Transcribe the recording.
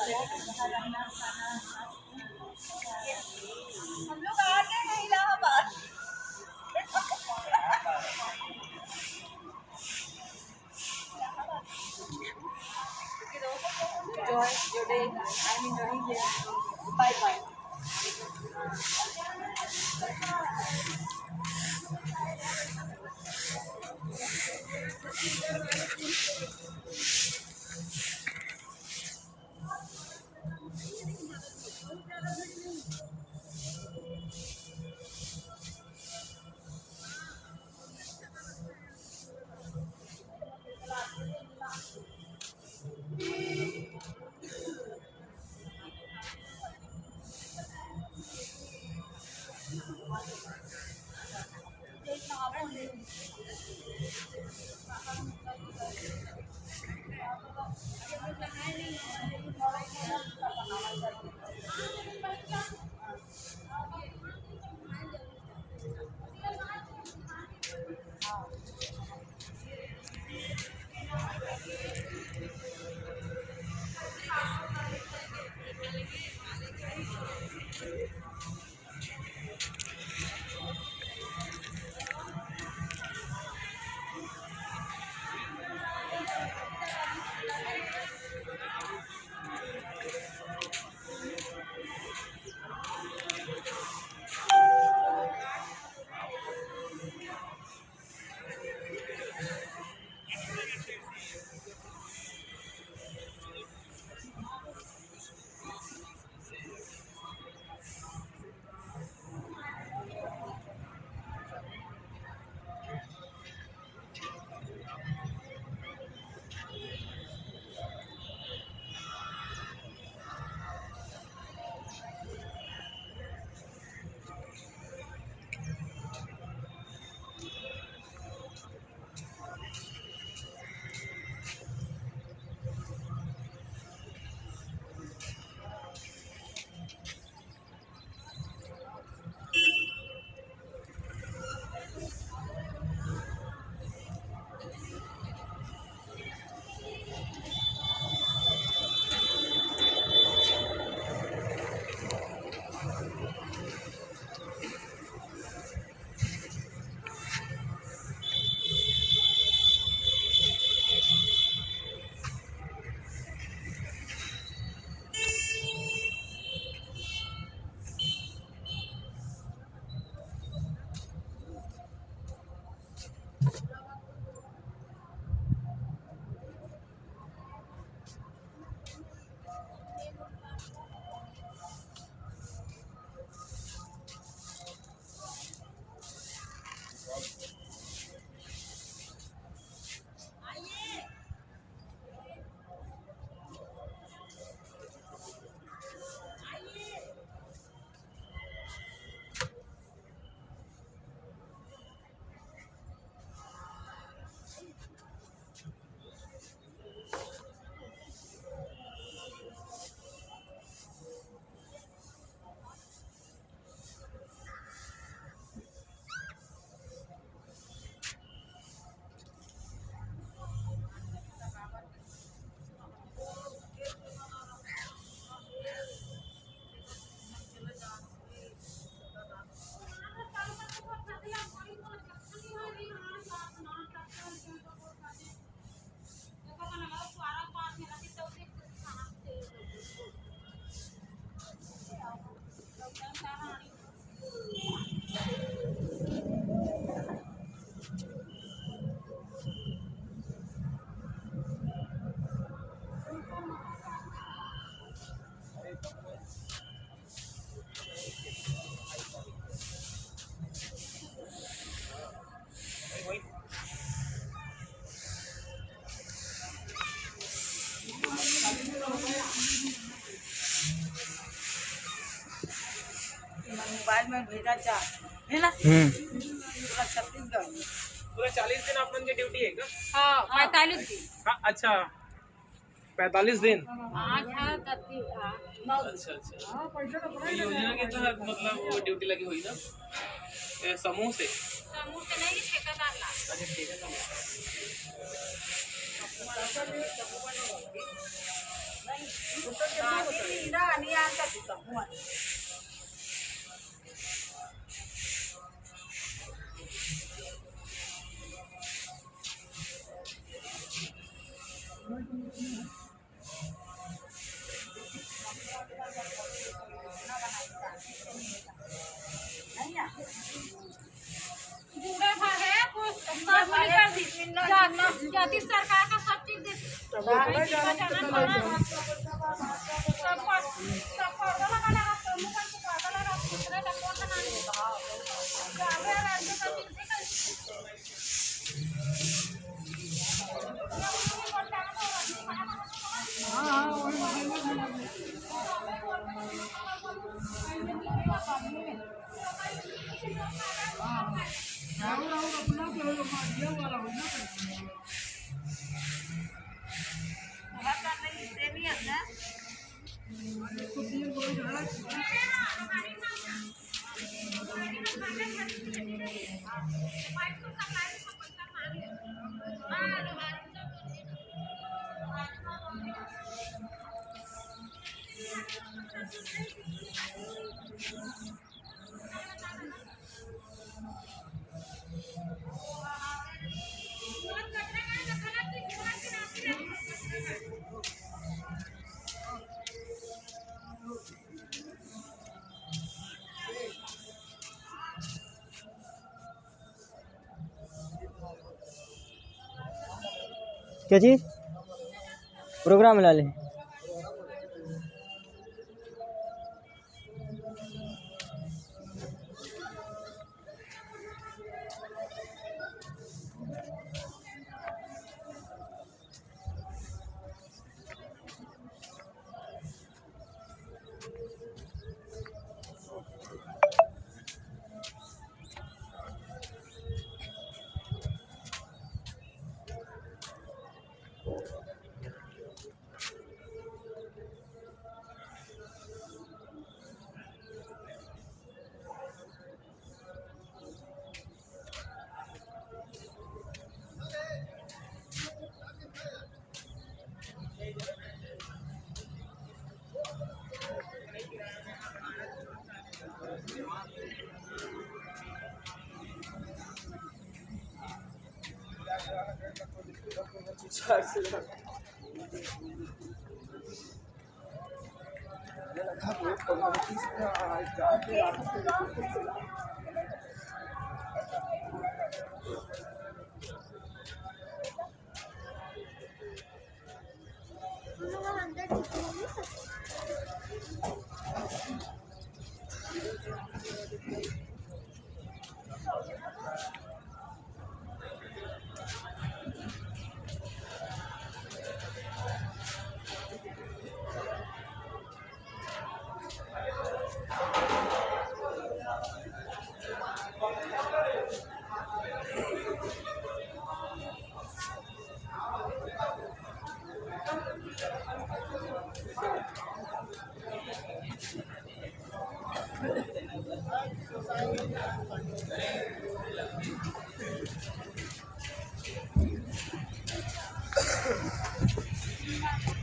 हम लोग आ गए हैं Allahabad. Enjoy your day. I'm enjoying here. Bye bye. Mobile में भेजा जा है ना। पूरा 36 दिन, पूरा 40 दिन अपन की ड्यूटी है क्या? हाँ 45 दिन। हाँ अच्छा 45 दिन। अच्छा तो योजना के तहत मतलब वो ड्यूटी लगी हुई ना समूह से नहीं, ठेकेदार ला। अच्छा ठीक है। Ini angkat di semua. बूढ़े भागे कुछ सब निकल दी जाति सरकार का सब चीज दे सब पर्दा लगा मुखन को पर्दा लगा दूसरे का कौन बनाने गावे राज्य का चीज क्या चीज़ प्रोग्राम मिला ले।